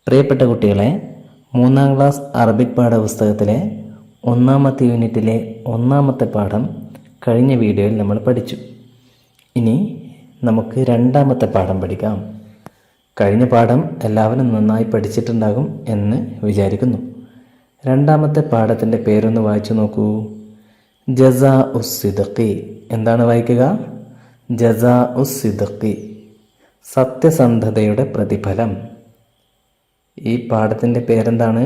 പ്രിയപ്പെട്ട കുട്ടികളെ, 3-ാം class Arabic പാഠപുസ്തകത്തിലെ 1-ാമത്തെ യൂണിറ്റിലെ 1-ാമത്തെ പാഠം കഴിഞ്ഞ വീഡിയോയിൽ നമ്മൾ പഠിച്ചു. ഇനി നമുക്ക് 2-ാമത്തെ പാഠം പഠിക്കാം. കഴിഞ്ഞ പാഠം എല്ലാവരും നന്നായി പഠിച്ചിട്ടുണ്ടാകും എന്ന് വിചാരിക്കുന്നു. 2-ാമത്തെ പാഠത്തിൻ്റെ പേരൊന്ന് വായിച്ചു നോക്കൂ. ജസാ ഉസ്സിദ്ഖി. എന്താണ് വായിക്കുക? ജസാ ഉസ്സിദ്ഖി, സത്യസന്ധതയുടെ പ്രതിഫലം. ഈ പാഠത്തിൻ്റെ പേരെന്താണ്?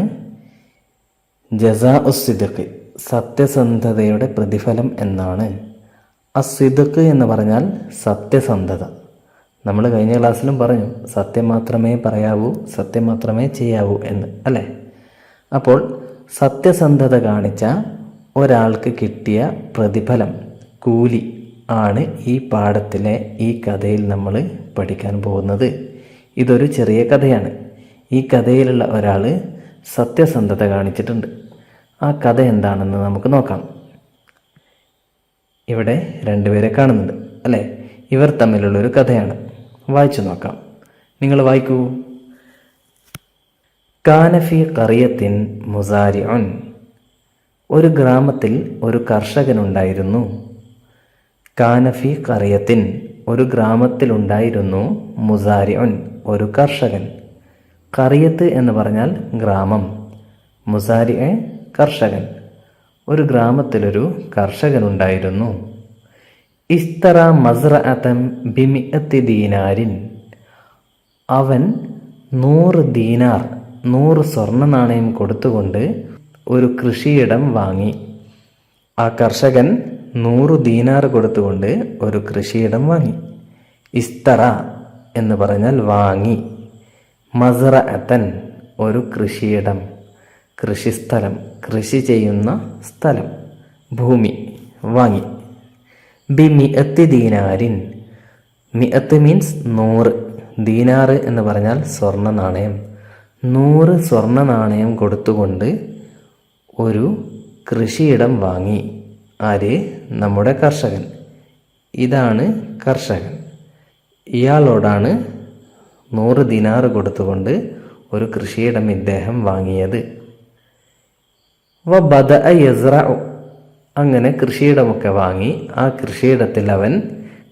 ജസാ ഉസ്സിദ്ഖി, സത്യസന്ധതയുടെ പ്രതിഫലം എന്നാണ്. അസ്സിദ്ഖ് എന്ന് പറഞ്ഞാൽ സത്യസന്ധത. നമ്മൾ കഴിഞ്ഞ ക്ലാസ്സിലും പറഞ്ഞു, സത്യം മാത്രമേ പറയാവൂ, സത്യം മാത്രമേ ചെയ്യാവൂ എന്ന്, അല്ലേ? അപ്പോൾ സത്യസന്ധത കാണിച്ച ഒരാൾക്ക് കിട്ടിയ പ്രതിഫലം, കൂലി ആണ് ഈ പാഠത്തിലെ ഈ കഥയിൽ നമ്മൾ പഠിക്കാൻ പോകുന്നത്. ഇതൊരു ചെറിയ കഥയാണ്. ഈ കഥയിലുള്ള ഒരാൾ സത്യസന്ധത കാണിച്ചിട്ടുണ്ട്. ആ കഥ എന്താണെന്ന് നമുക്ക് നോക്കാം. ഇവിടെ രണ്ടുപേരെ കാണുന്നുണ്ട്, അല്ലേ? ഇവർ തമ്മിലുള്ളൊരു കഥയാണ്. വായിച്ചു നോക്കാം. നിങ്ങൾ വായിക്കൂ. കാനഫി ഖറിയത്തിൻ മുസാരിഉൻ. ഒരു ഗ്രാമത്തിൽ ഒരു കർഷകനുണ്ടായിരുന്നു. കാനഫി ഖറിയത്തിൻ, ഒരു ഗ്രാമത്തിലുണ്ടായിരുന്നു. മുസാരിഉൻ, ഒരു കർഷകൻ. ഖറിയത്ത് എന്ന് പറഞ്ഞാൽ ഗ്രാമം, മുസാരിഅ് കർഷകൻ. ഒരു ഗ്രാമത്തിലൊരു കർഷകനുണ്ടായിരുന്നു. ഇസ്തറ മസ്റഅതൻ ബിമിഅത്തി ദീനാരിൻ. അവൻ 100 ദീനാർ, 100 സ്വർണ്ണ നാണയം കൊടുത്തുകൊണ്ട് ഒരു കൃഷിയിടം വാങ്ങി. ആ കർഷകൻ 100 ദീനാർ കൊടുത്തുകൊണ്ട് ഒരു കൃഷിയിടം വാങ്ങി. ഇസ്തറ എന്ന് പറഞ്ഞാൽ വാങ്ങി. മസ്റഅതൻ, ഒരു കൃഷിയിടം, കൃഷിസ്ഥലം, കൃഷി ചെയ്യുന്ന സ്ഥലം, ഭൂമി വാങ്ങി. ബിമിഅത്തി ദീനാരിൻ. മിഅത്ത് മീൻസ് 100, ദീനാർ എന്ന് പറഞ്ഞാൽ സ്വർണ്ണ നാണയം. 100 സ്വർണ്ണ നാണയം കൊടുത്തുകൊണ്ട് ഒരു കൃഷിയിടം വാങ്ങി. ആര്? നമ്മുടെ കർഷകൻ. ഇതാണ് കർഷകൻ. ഇയാളോടാണ് 100 ദിനാർ കൊടുത്തുകൊണ്ട് ഒരു കൃഷിയിടം ഇദ്ദേഹം വാങ്ങിയത്. വബദഅ യസ്റഉ. അങ്ങനെ കൃഷിയിടമൊക്കെ വാങ്ങി ആ കൃഷിയിടത്തിൽ അവൻ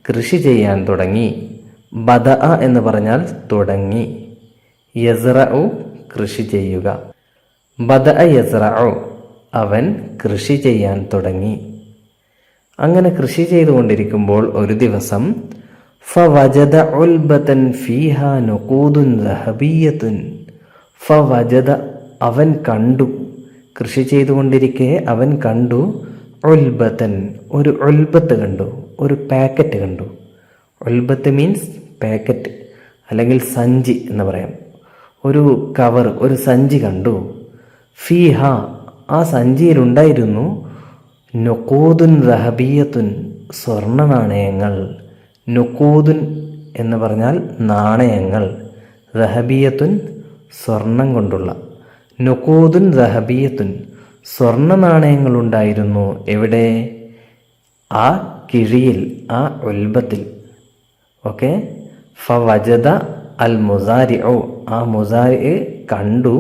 കൃഷി ചെയ്യാൻ തുടങ്ങി. ബദഅ എന്ന് പറഞ്ഞാൽ തുടങ്ങി. യസ്റഉ കൃഷി ചെയ്യുക. ബദഅ യസ്റഉ, അവൻ കൃഷി ചെയ്യാൻ തുടങ്ങി. അങ്ങനെ കൃഷി ചെയ്തുകൊണ്ടിരിക്കുമ്പോൾ ഒരു ദിവസം ഫവജദ ഉൽബതൻ ഫീഹാ നുഖൂദുൻ ദഹബിയ്യത്തുൻ. ഫവജദ, അവൻ കണ്ടു, കൃഷി ചെയ്തുകൊണ്ടിരിക്കെ അവൻ കണ്ടു. ഉൽബതൻ, ഒരു ഉൽബത്ത് കണ്ടു, ഒരു പാക്കറ്റ് കണ്ടു. ഉൽബത്ത് മീൻസ് പാക്കറ്റ്, അല്ലെങ്കിൽ സഞ്ചി എന്ന് പറയാം. ഒരു കവർ, ഒരു സഞ്ചി കണ്ടു. ഫീഹ, ആ സഞ്ചിയിലുണ്ടായിരുന്നു. നുഖൂദുൻ ദഹബിയ്യത്തുൻ, സ്വർണ്ണ നാണയങ്ങൾ. നുഖൂദുൻ എന്ന് പറഞ്ഞാൽ നാണയങ്ങൾ. ദഹബിയ്യത്തുൻ, സ്വർണം കൊണ്ടുള്ള. നുഖൂദുൻ ദഹബിയ്യത്തുൻ, സ്വർണ്ണ നാണയങ്ങളുണ്ടായിരുന്നു. എവിടെ? ആ കിഴിയിൽ, ആ ഉൽബത്തിൽ. ഓക്കെ. ഫവജദ അൽ മുസാരിഉ, ആ മുസാരി കണ്ടു.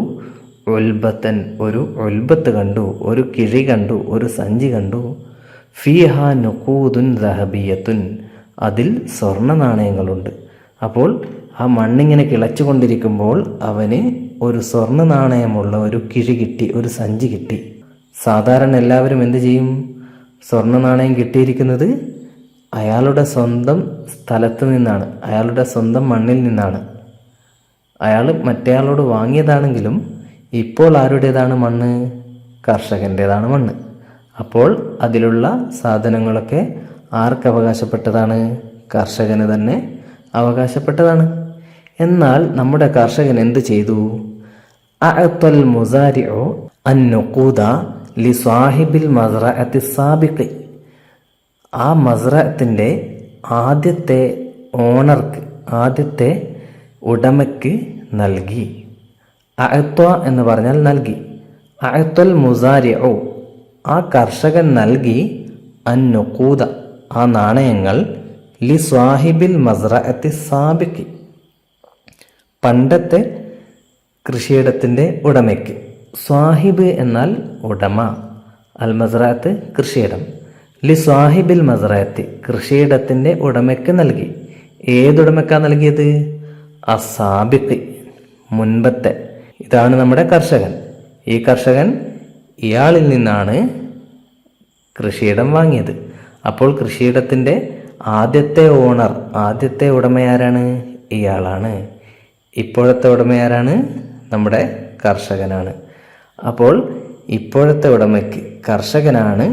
ഉൽബത്തൻ, ഒരു ഉൽബത്ത് കണ്ടു, ഒരു കിഴി കണ്ടു, ഒരു സഞ്ചി കണ്ടു. ഫീഹ നുഖൂദുൻ ദഹബിയ്യത്തുൻ, അതിൽ സ്വർണ്ണ നാണയങ്ങളുണ്ട്. അപ്പോൾ ആ മണ്ണിങ്ങനെ കിളച്ചുകൊണ്ടിരിക്കുമ്പോൾ അവന് ഒരു സ്വർണ്ണ നാണയമുള്ള ഒരു കിഴി കിട്ടി, ഒരു സഞ്ചി കിട്ടി. സാധാരണ എല്ലാവരും എന്ത് ചെയ്യും? സ്വർണ്ണ നാണയം കിട്ടിയിരിക്കുന്നത് അയാളുടെ സ്വന്തം സ്ഥലത്ത് നിന്നാണ്, അയാളുടെ സ്വന്തം മണ്ണിൽ നിന്നാണ്. അയാൾ മറ്റേയാളോട് വാങ്ങിയതാണെങ്കിലും ഇപ്പോൾ ആരുടേതാണ് മണ്ണ്? കർഷകൻ്റേതാണ് മണ്ണ്. അപ്പോൾ അതിലുള്ള സാധനങ്ങളൊക്കെ ആർക്ക് അവകാശപ്പെട്ടതാണ്? കർഷകന് തന്നെ അവകാശപ്പെട്ടതാണ്. എന്നാൽ നമ്മുടെ കർഷകൻ എന്ത് ചെയ്തു? അഅ്തൽ മുസാരിഉ അൻ നുഖൂദ ലി സാഹിബിൽ മസ്റഅത്തി സാബിഖി. ആ മസ്റഅത്തിൻ്റെ ആദ്യത്തെ ഓണർക്ക്, ആദ്യത്തെ ഉടമയ്ക്ക് നൽകി. അഅ്ത എന്ന് പറഞ്ഞാൽ നൽകി. അഅ്തൽ മുസാരിഉ, ആ കർഷകൻ നൽകി. അൻ നുഖൂദ, ആ നാണയങ്ങൾ. ലി സാഹിബിൽ മസ്റഅത്തി സാബിഖി, പണ്ടത്തെ കൃഷിയിടത്തിൻ്റെ ഉടമയ്ക്ക്. സ്വാഹിബ് എന്നാൽ ഉടമ, അൽ മസ്റഅത്ത് കൃഷിയിടം. ലി സ്വാഹിബിൽ മസ്റഅത്തി കൃഷിയിടത്തിൻ്റെ ഉടമയ്ക്ക് നൽകി. ഏതുടമയ്ക്കാണ് നൽകിയത്? അസാബിഖ് മുൻപത്തെ. ഇതാണ് നമ്മുടെ കർഷകൻ. ഈ കർഷകൻ ഇയാളിൽ നിന്നാണ് കൃഷിയിടം വാങ്ങിയത്. അപ്പോൾ കൃഷിയിടത്തിൻ്റെ ആദ്യത്തെ ഓണർ, ആദ്യത്തെ ഉടമയാരാണ്? ഇയാളാണ്. ഇപ്പോഴത്തെ ഉടമയാരാണ്? നമ്മുടെ കർഷകനാണ്. അപ്പോൾ ഇപ്പോഴത്തെ ഉടമയ്ക്ക് കർഷകനാണ്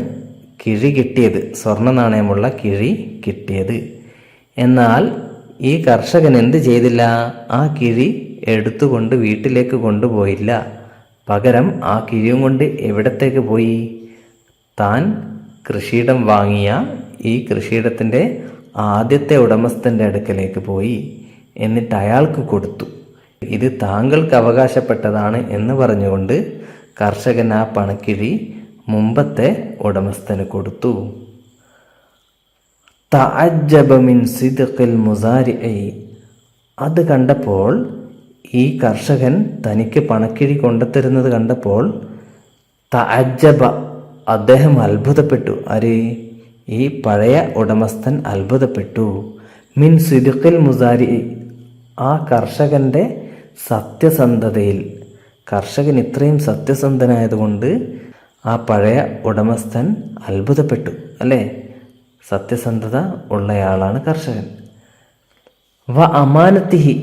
കിഴി കിട്ടിയത്, സ്വർണ്ണ നാണയമുള്ള കിഴി കിട്ടിയത്. എന്നാൽ ഈ കർഷകൻ എന്ത് ചെയ്തില്ല? ആ കിഴി എടുത്തുകൊണ്ട് വീട്ടിലേക്ക് കൊണ്ടുപോയില്ല. പകരം ആ കിഴിയും കൊണ്ട് എവിടത്തേക്ക് പോയി? താൻ കൃഷിയിടം വാങ്ങിയ ഈ കൃഷിയിടത്തിൻ്റെ ആദ്യത്തെ ഉടമസ്ഥൻ്റെ അടുക്കലേക്ക് പോയി. എന്നിട്ട് അയാൾക്ക് കൊടുത്തു. ഇത് താങ്കൾക്ക് അവകാശപ്പെട്ടതാണ് എന്ന് പറഞ്ഞുകൊണ്ട് കർഷകൻ ആ പണക്കിഴി മുമ്പത്തെ ഉടമസ്ഥന് കൊടുത്തു. തഅജ്ജബ മിൻ സിദ്ഖിൽ മുസാരിഇ, അത് കണ്ടപ്പോൾ, ഈ കർഷകൻ തനിക്ക് പണക്കിഴി കൊണ്ടുത്തരുന്നത് കണ്ടപ്പോൾ, തഅജ്ജബ അദ്ദേഹം അത്ഭുതപ്പെട്ടു. ആര്? ഈ പഴയ ഉടമസ്ഥൻ അത്ഭുതപ്പെട്ടു. മിൻ സിദ്ഖിൽ മുസാരിഇ, ആ കർഷകൻ്റെ സത്യസന്ധതയിൽ. കർഷകൻ ഇത്രയും സത്യസന്ധനായതുകൊണ്ട് ആ പഴയ ഉടമസ്ഥൻ അത്ഭുതപ്പെട്ടു, അല്ലേ? സത്യസന്ധത ഉള്ളയാളാണ് കർഷകൻ. വ അമാനത്തിഹി,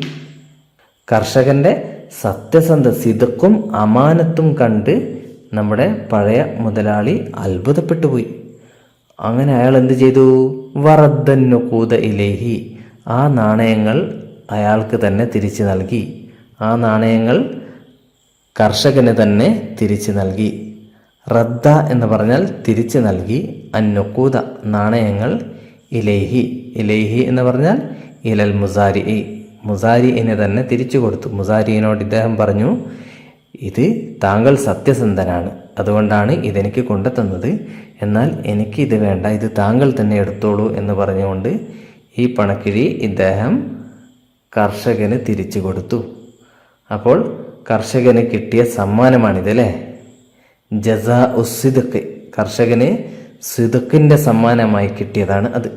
കർഷകന്റെ സത്യസന്ധത, സിദ്ഖും അമാനത്തും കണ്ട് നമ്മുടെ പഴയ മുതലാളി അത്ഭുതപ്പെട്ടു പോയി. അങ്ങനെ അയാൾ എന്ത് ചെയ്തു? വറദ്ദൻ നുഖൂദ ഇലൈഹി, ആ നാണയങ്ങൾ അയാൾക്ക് തന്നെ തിരിച്ചു നൽകി. ആ നാണയങ്ങൾ കർഷകന് തന്നെ തിരിച്ചു നൽകി. റദ്ദ എന്ന് പറഞ്ഞാൽ തിരിച്ചു നൽകി. അന്നുഖൂദ നാണയങ്ങൾ, ഇലൈഹി, ഇലൈഹി എന്ന് പറഞ്ഞാൽ ഇലൽ മുസാരിഇ, മുസാരിഇനെ തന്നെ തിരിച്ചു കൊടുത്തു. മുസാരിയിനോട് ഇദ്ദേഹം പറഞ്ഞു, ഇത് താങ്കൾ സത്യസന്ധനാണ്, അതുകൊണ്ടാണ് ഇതെനിക്ക് കൊണ്ടുതന്നത്. എന്നാൽ എനിക്ക് ഇത് വേണ്ട, ഇത് താങ്കൾ തന്നെ എടുത്തോളൂ എന്ന് പറഞ്ഞുകൊണ്ട് ഈ പണക്കിഴി ഇദ്ദേഹം കർഷകന് തിരിച്ചു കൊടുത്തു. അപ്പോൾ കർഷകന് കിട്ടിയ സമ്മാനമാണിതല്ലേ? ജസാ ഉസ്സിദ്ഖ്, കർഷകന് സിദ്ഖിൻ്റെ സമ്മാനമായി കിട്ടിയതാണ് അത്.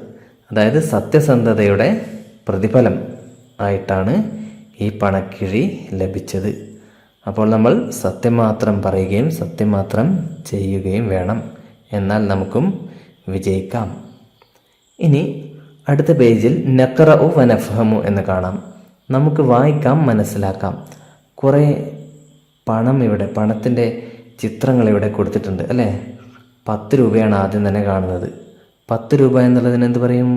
അതായത് സത്യസന്ധതയുടെ പ്രതിഫലം ആയിട്ടാണ് ഈ പണക്കിഴി ലഭിച്ചത്. അപ്പോൾ നമ്മൾ സത്യം മാത്രം പറയുകയും സത്യം മാത്രം ചെയ്യുകയും വേണം. എന്നാൽ നമുക്കും വിജയിക്കാം. ഇനി അടുത്ത പേജിൽ നഖറഉ വനഫഹമു എന്ന് കാണാം. നമുക്ക് വായിക്കാം, മനസ്സിലാക്കാം. കുറേ പണം ഇവിടെ, പണത്തിൻ്റെ ചിത്രങ്ങൾ ഇവിടെ കൊടുത്തിട്ടുണ്ട്, അല്ലേ? 10 രൂപയാണ് ആദ്യം തന്നെ കാണുന്നത്. 10 രൂപ എന്നുള്ളതിന് എന്ത് പറയും?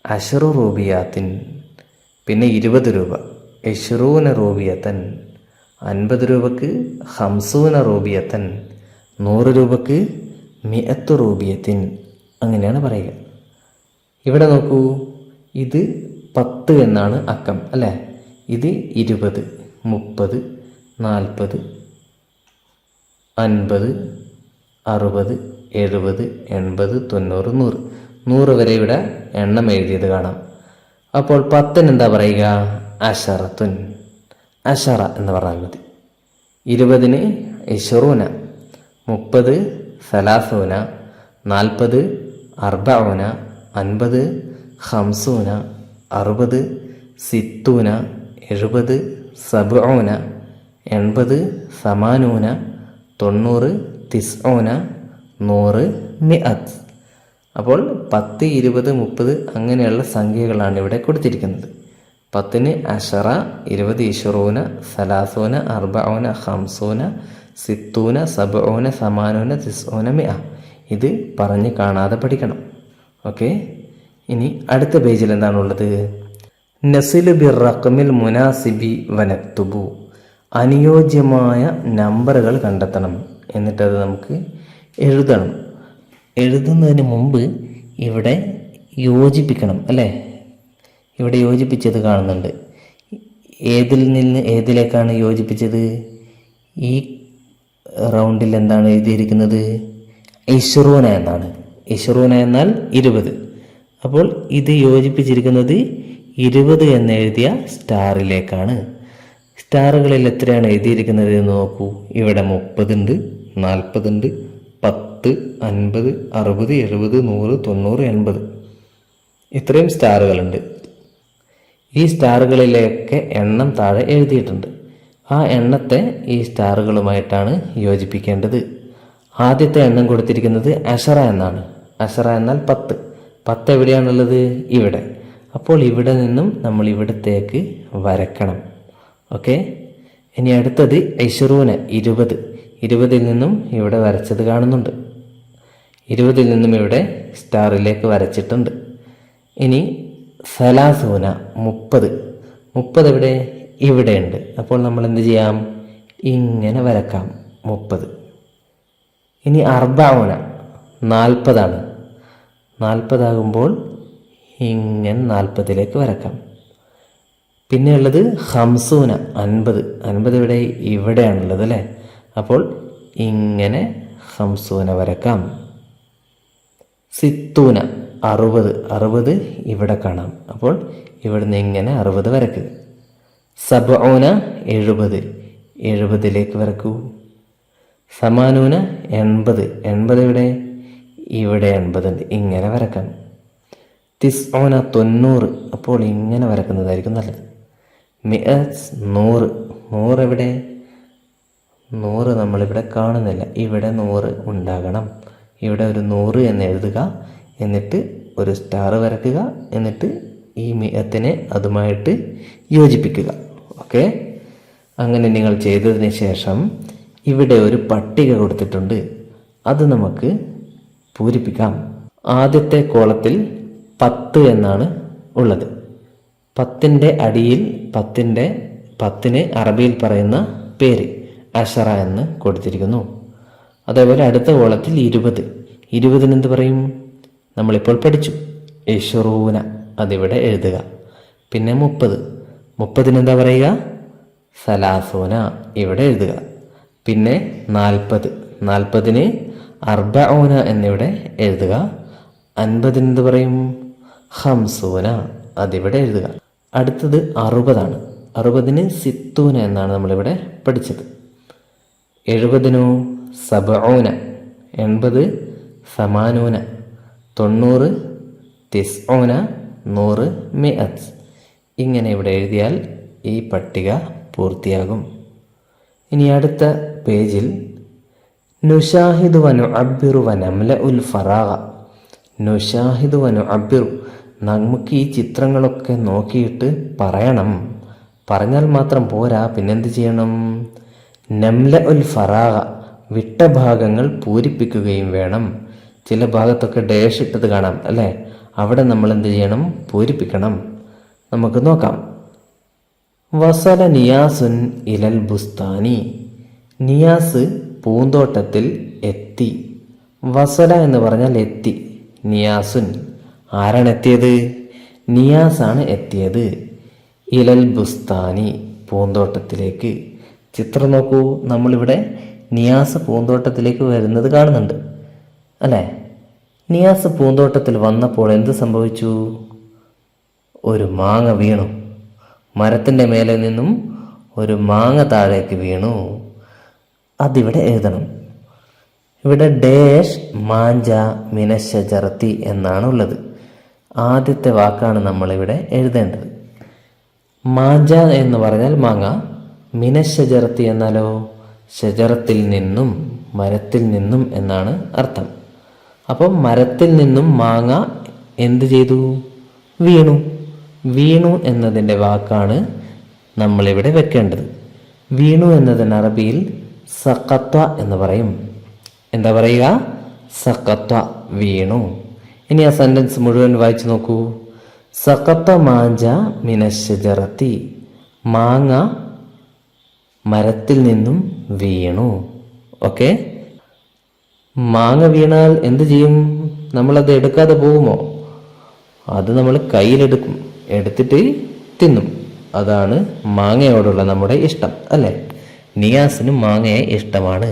അശ്റു റൂബിയാത്തിൻ. പിന്നെ 20 രൂപ, ഇശ്റൂന റൂബിയത്തൻ. 50 രൂപക്ക് ഹംസൂന റൂബിയത്തൻ. 100 രൂപക്ക് മിഅത്തു റൂബിയത്തിൻ. അങ്ങനെയാണ് പറയുക. ഇവിടെ നോക്കൂ, ഇത് 10 എന്നാണ് അക്കം, അല്ലേ? ഇത് 20, 30, 40, 50, 60, 70, 80, 90, 100. 100 വരെ ഇവിടെ എണ്ണം എഴുതിയത് കാണാം. അപ്പോൾ 10 എന്താ പറയുക? അശറത്തുൻ. അശറ എന്ന് പറഞ്ഞാൽ മതി. 20 ഇശ്റൂന, 30 സലാസൂന, 40 അർബഊന, 50 ഖംസൂന, 60 സിത്തൂന, 70 സബ്ഊന, 80 സമാനൂന, 90 തിസ്ഊന, 100 മിഅത്ത്. അപ്പോൾ 10, 20, 30 അങ്ങനെയുള്ള സംഖ്യകളാണ് ഇവിടെ കൊടുത്തിരിക്കുന്നത്. 10 അശറ, 20 ഇശ്റൂന, സലാസൂന, അർബഊന, ഖംസൂന, സിത്തൂന, സബ്ഊന, സമാനൂന, തിസ്ഊന, മിഅ. ഇത് പറഞ്ഞ് കാണാതെ പഠിക്കണം. ഓക്കെ. ഇനി അടുത്ത പേജിൽ എന്താണുള്ളത്? നസിലു ബിർ റഖ്മിൽ മുനാസിബി വനക്തുബു, അനുയോജ്യമായ നമ്പറുകൾ കണ്ടെത്തണം. എന്നിട്ടത് നമുക്ക് എഴുതണം. എഴുതുന്നതിന് മുമ്പ് ഇവിടെ യോജിപ്പിക്കണം, അല്ലേ? ഇവിടെ യോജിപ്പിച്ചത് കാണുന്നുണ്ട്. ഏതിൽ നിന്ന് ഏതിലേക്കാണ് യോജിപ്പിച്ചത്? ഈ റൗണ്ടിൽ എന്താണ് എഴുതിയിരിക്കുന്നത്? ഇശ്റൂന എന്നാണ്. ഇശ്റൂന എന്നാൽ 20. അപ്പോൾ ഇത് യോജിപ്പിച്ചിരിക്കുന്നത് 20 എന്നെഴുതിയ സ്റ്റാറിലേക്കാണ്. സ്റ്റാറുകളിൽ എത്രയാണ് എഴുതിയിരിക്കുന്നത് എന്ന് നോക്കൂ. ഇവിടെ 30 ഉണ്ട്, 40 ഉണ്ട്, 10, 50, 60, 70, 100, 90, 80 ഇത്രയും സ്റ്റാറുകളുണ്ട്. ഈ സ്റ്റാറുകളിലേക്ക് എണ്ണം താഴെ എഴുതിയിട്ടുണ്ട്. ആ എണ്ണത്തെ ഈ സ്റ്റാറുകളുമായിട്ടാണ് യോജിപ്പിക്കേണ്ടത്. ആദ്യത്തെ എണ്ണം കൊടുത്തിരിക്കുന്നത് അഷറ എന്നാണ്. അഷറ എന്നാൽ 10. 10 എവിടെയാണുള്ളത്? ഇവിടെ. അപ്പോൾ ഇവിടെ നിന്നും നമ്മൾ ഇവിടത്തേക്ക് വരക്കണം. ഓക്കെ. ഇനി അടുത്തത് 20. 20ൽ നിന്നും ഇവിടെ വരച്ചത് കാണുന്നുണ്ട്. 20ൽ നിന്നും ഇവിടെ സ്റ്റാറിലേക്ക് വരച്ചിട്ടുണ്ട്. ഇനി 30. 30 എവിടെ? ഇവിടെയുണ്ട്. അപ്പോൾ നമ്മൾ എന്ത് ചെയ്യാം? ഇങ്ങനെ വരക്കാം 30. ഇനി 40 ആണ്. 40 ആകുമ്പോൾ ഇങ്ങനെ 40ലേക്ക് വരക്കാം. പിന്നെ ഉള്ളത് 50. 50 ഇവിടെ ഇവിടെയാണുള്ളത് അല്ലേ? അപ്പോൾ ഇങ്ങനെ 50 വരക്കാം. 60. 60 ഇവിടെ കാണാം. അപ്പോൾ ഇവിടുന്ന് ഇങ്ങനെ 60 വരക്കുക. 70. 70ലേക്ക് വരക്കൂ. 80. 80 ഇവിടെ? ഇവിടെ 80 ഉണ്ട്. ഇങ്ങനെ വരക്കാം. 90. അപ്പോൾ ഇങ്ങനെ വരക്കുന്നതായിരിക്കും നല്ലത്. 100. 100 എവിടെ? 100 നമ്മളിവിടെ കാണുന്നില്ല. ഇവിടെ 100 ഉണ്ടാകണം. ഇവിടെ ഒരു 100 എന്ന് എഴുതുക. എന്നിട്ട് ഒരു സ്റ്റാർ വരക്കുക. എന്നിട്ട് ഈ മിഅത്തിനെ അതുമായിട്ട് യോജിപ്പിക്കുക. ഓക്കെ. അങ്ങനെ നിങ്ങൾ ചെയ്തതിന് ശേഷം ഇവിടെ ഒരു പട്ടിക കൊടുത്തിട്ടുണ്ട്. അത് നമുക്ക് പൂരിപ്പിക്കാം. ആദ്യത്തെ കോളത്തിൽ 10 എന്നാണ് ഉള്ളത്. 10ൻ്റെ അടിയിൽ 10ന് അറബിയിൽ പറയുന്ന പേര് അഷറ എന്ന് കൊടുത്തിരിക്കുന്നു. അതേപോലെ അടുത്ത കോളത്തിൽ 20ന് എന്ത് പറയും? നമ്മളിപ്പോൾ പഠിച്ചു 20. അതിവിടെ എഴുതുക. പിന്നെ 30ന് എന്താ പറയുക? 30 ഇവിടെ എഴുതുക. പിന്നെ 40ന് 40 എന്നിവിടെ എഴുതുക. 50ന് എന്ത് പറയും? 50 അതിവിടെ എഴുതുക. അടുത്തത് 60 ആണ്. 60ന് 60 എന്നാണ് നമ്മളിവിടെ പഠിച്ചത്. 70നോ 70. 80 80. 90 90. 100 100. ഇങ്ങനെ ഇവിടെ എഴുതിയാൽ ഈ പട്ടിക പൂർത്തിയാകും. ഇനി അടുത്ത പേജിൽ നുഷാഹിദു വനുഅബ്ബിറു വനംലഉൽ ഫറാഗ. നുഷാഹിദു വനുഅബ്ബിറു, നമുക്ക് ഈ ചിത്രങ്ങളൊക്കെ നോക്കിയിട്ട് പറയണം. പറഞ്ഞാൽ മാത്രം പോരാ, പിന്നെന്ത് ചെയ്യണം? നംലഉൽ ഫറാഗ, വിട്ട ഭാഗങ്ങൾ പൂരിപ്പിക്കുകയും വേണം. ചില ഭാഗത്തൊക്കെ ഡേഷ് ഇട്ടത് കാണാം അല്ലേ? അവിടെ നമ്മൾ എന്ത് ചെയ്യണം? പൂരിപ്പിക്കണം. നമുക്ക് നോക്കാം. വസല നിയാസുൻ ഇലൽ ബുസ്താനി. നിയാസ് പൂന്തോട്ടത്തിൽ എത്തി. വസല എന്ന് പറഞ്ഞാൽ എത്തി. നിയാസുൻ, ആരാണ് എത്തിയത്? നിയാസാണ് എത്തിയത്. ഇലൽ ബുസ്താനി, പൂന്തോട്ടത്തിലേക്ക്. ചിത്രം നോക്കൂ. നമ്മളിവിടെ നിയാസ് പൂന്തോട്ടത്തിലേക്ക് വരുന്നത് കാണുന്നുണ്ട് അല്ലേ? നിയാസ് പൂന്തോട്ടത്തിൽ വന്നപ്പോൾ എന്ത് സംഭവിച്ചു? ഒരു മാങ്ങ വീണു. മരത്തിൻ്റെ മേലെ നിന്നും ഒരു മാങ്ങ താഴേക്ക് വീണു. അതിവിടെ എഴുതണം. ഇവിടെ ഡേഷ് മാഞ്ച മിനശജറത്തി എന്നാണുള്ളത്. ആദ്യത്തെ വാക്കാണ് നമ്മളിവിടെ എഴുതേണ്ടത്. മാഞ്ച എന്ന് പറഞ്ഞാൽ മാങ്ങ. മിനശജറത്തി എന്നാലോ ഷജറത്തിൽ നിന്നും, മരത്തിൽ നിന്നും എന്നാണ് അർത്ഥം. അപ്പം മരത്തിൽ നിന്നും മാങ്ങ എന്ത് ചെയ്തു? വീണു. വീണു എന്നതിൻ്റെ വാക്കാണ് നമ്മളിവിടെ വെക്കേണ്ടത്. വീണു എന്നതിന് അറബിയിൽ സഖത്ത എന്ന് പറയും. എന്താ പറയുക? സഖത്ത, വീണു. ഇനി ആ സെന്റൻസ് മുഴുവൻ വായിച്ചു നോക്കൂ. സഖത്ത മാഞ്ച മിനശജറത്തി, മാങ്ങ മരത്തിൽ നിന്നും വീണു. ഓക്കെ. മാങ്ങ വീണാൽ എന്ത് ചെയ്യും? നമ്മളത് എടുക്കാതെ പോകുമോ? അത് നമ്മൾ കയ്യിലെടുക്കും, എടുത്തിട്ട് തിന്നും. അതാണ് മാങ്ങയോടുള്ള നമ്മുടെ ഇഷ്ടം അല്ലേ? നിയാസിന് മാങ്ങയെ ഇഷ്ടമാണ്.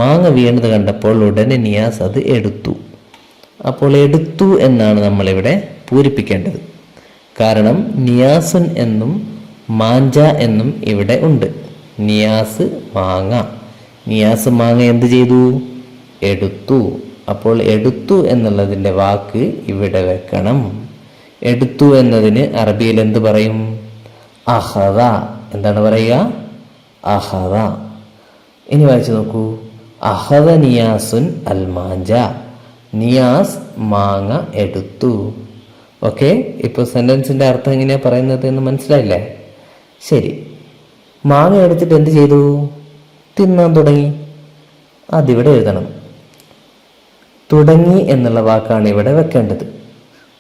മാങ്ങ വീണത് കണ്ടപ്പോൾ ഉടനെ നിയാസ് അത് എടുത്തു. അപ്പോൾ എടുത്തു എന്നാണ് നമ്മളിവിടെ പൂരിപ്പിക്കേണ്ടത്. കാരണം നിയാസുൻ എന്നും മാഞ്ച എന്നും ഇവിടെ ഉണ്ട്. നിയാസ് മാങ്ങ. നിയാസ് മാങ്ങ എന്ത് ചെയ്തു? എടുത്തു. അപ്പോൾ എടുത്തു എന്നുള്ളതിൻ്റെ വാക്ക് ഇവിടെ വെക്കണം. എടുത്തു എന്നതിന് അറബിയിൽ എന്ത് പറയും? അഹദ. എന്താണ് പറയുക? അഹദ. ഇനി വായിച്ചു നോക്കൂ. അഹദ നിയാസുൻ അൽ മാഞ്ച. നിയാസ് മാങ്ങ എടുത്തു. ഓക്കെ, ഇപ്പോൾ സെന്റൻസിന്റെ അർത്ഥം എങ്ങനെയാ പറയുന്നത് എന്ന് മനസ്സിലായില്ലേ? ശരി, മാങ്ങ എടുത്തിട്ട് എന്ത് ചെയ്തു? തിന്നാൻ തുടങ്ങി. അതിവിടെ എഴുതണം. തുടങ്ങി എന്നുള്ള വാക്കാണ് ഇവിടെ വെക്കേണ്ടത്.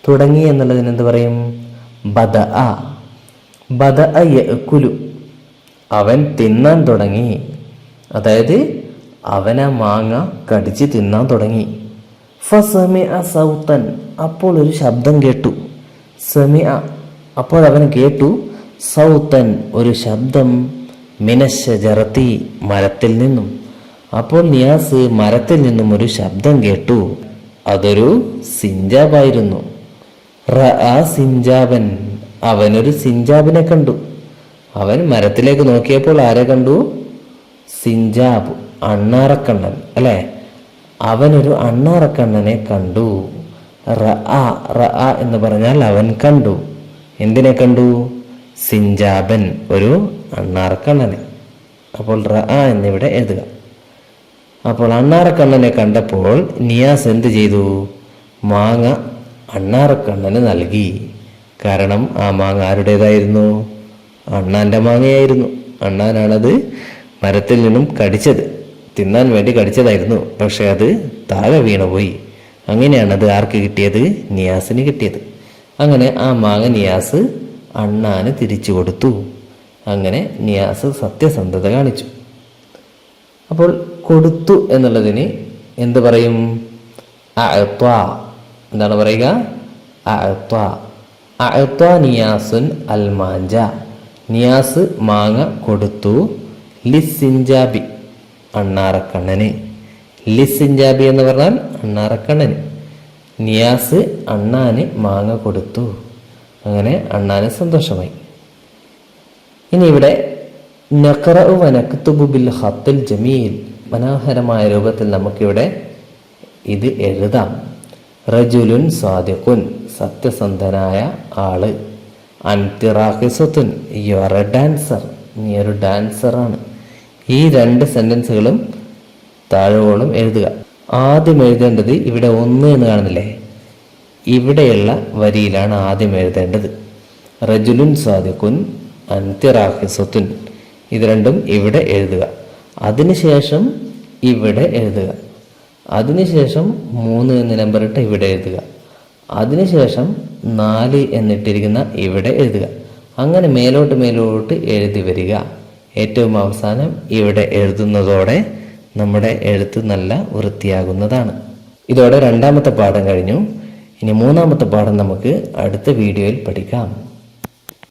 തുടങ്ങി എന്നുള്ളതിന് എന്ത് പറയും? ബദഅ. ബദഅ യഅ്കുലു. അവൻ തിന്നാൻ തുടങ്ങി. അതായത് അവൻ ആ മാങ്ങ കടിച്ച് തിന്നാൻ തുടങ്ങി. ഫസമിഅ സൗതൻ. അപ്പോൾ ഒരു ശബ്ദം കേട്ടു. സമിഅ. അപ്പോൾ അവൻ കേട്ടു. സൗതൻ, ഒരു ശബ്ദം. മിനശ്ശജറത്തി, മരത്തിൽ നിന്നും. അപ്പോൾ നിയാസ് മരത്തിൽ നിന്നും ഒരു ശബ്ദം കേട്ടു. അതൊരു സിഞ്ചാബായിരുന്നു. റഅ സിഞ്ചാബൻ. അവനൊരു സിഞ്ചാബിനെ കണ്ടു. അവൻ മരത്തിലേക്ക് നോക്കിയപ്പോൾ ആരെ കണ്ടു? സിഞ്ചാബ്, അണ്ണാറക്കണ്ണൻ അല്ലെ? അവനൊരു അണ്ണാറക്കണ്ണനെ കണ്ടു. റഅ. റഅ എന്ന് പറഞ്ഞാൽ അവൻ കണ്ടു. എന്തിനെ കണ്ടു? സിഞ്ചാബൻ, ഒരു അണ്ണാറക്കണ്ണനെ. അപ്പോൾ റഅ എന്നിവിടെ എഴുതുക. അപ്പോൾ അണ്ണാറക്കണ്ണനെ കണ്ടപ്പോൾ നിയാസ് എന്ത് ചെയ്തു? മാങ്ങ അണ്ണാറക്കണ്ണന് നൽകി. കാരണം ആ മാങ്ങ ആരുടേതായിരുന്നു? അണ്ണാന്റെ മാങ്ങയായിരുന്നു. അണ്ണാനാണത് മരത്തിൽ നിന്നും കടിച്ചത്. തിന്നാൻ വേണ്ടി കടിച്ചതായിരുന്നു. പക്ഷെ അത് താഴെ വീണുപോയി. അങ്ങനെയാണ് അത് ആർക്ക് കിട്ടിയത്? നിയാസിന് കിട്ടിയത്. അങ്ങനെ ആ മാങ്ങ നിയാസ് അണ്ണാന് തിരിച്ചു കൊടുത്തു. അങ്ങനെ നിയാസ് സത്യസന്ധത കാണിച്ചു. അപ്പോൾ കൊടുത്തു എന്നുള്ളതിന് എന്ത് പറയും? അഅ്ത. എന്താണ് പറയുക? അഅ്ത. അഅ്ത നിയാസുൻ അൽ മാഞ്ച. നിയാസ് മാങ്ങ കൊടുത്തു. ലിസിഞ്ചാബി, അണ്ണാറക്കണ്ണന്. ലിസിഞ്ചാബി എന്ന് പറഞ്ഞാൽ അണ്ണാറക്കണ്ണന്. നിയാസ് അണ്ണാന് മാങ്ങ കൊടുത്തു. അങ്ങനെ അണ്ണാന് സന്തോഷമായി. ഇനി ഇവിടെ നഖറഉ വനക്തുബു ബിൽ ഖത്തിൽ ജമീൽ, മനോഹരമായ രൂപത്തിൽ നമുക്കിവിടെ ഇത് എഴുതാം. റജുലുൻ സാദിഖുൻ, സത്യസന്ധനായ ആള്. അൻതി റാഖിസത്തുൻ, യു ആർ എ ഡാൻസർ, നീ ഒരു ഡാൻസറാണ്. ഈ രണ്ട് സെന്റൻസുകളും താഴോളം എഴുതുക. ആദ്യം എഴുതേണ്ടത് ഇവിടെ 1 എന്ന് കാണുന്നില്ലേ? ഇവിടെയുള്ള വരിയിലാണ് ആദ്യം എഴുതേണ്ടത്. റജുലുൻ സാദിഖുൻ അൻതി റാഖിസത്തുൻ, ഇത് രണ്ടും ഇവിടെ എഴുതുക. അതിനുശേഷം ഇവിടെ എഴുതുക. അതിനുശേഷം 3 എന്ന് നമ്പർ ഇട്ട് ഇവിടെ എഴുതുക. അതിനുശേഷം 4 എന്നിട്ടിരിക്കുന്ന ഇവിടെ എഴുതുക. അങ്ങനെ മേലോട്ട് എഴുതി വരിക. ഏറ്റവും അവസാനം ഇവിടെ എഴുതുന്നതോടെ നമ്മുടെ എഴുത്ത് നല്ല വൃത്തിയാകുന്നതാണ്. ഇതോടെ 2ാമത്തെ പാഠം കഴിഞ്ഞു. ഇനി 3ാമത്തെ പാഠം നമുക്ക് അടുത്ത വീഡിയോയിൽ പഠിക്കാം.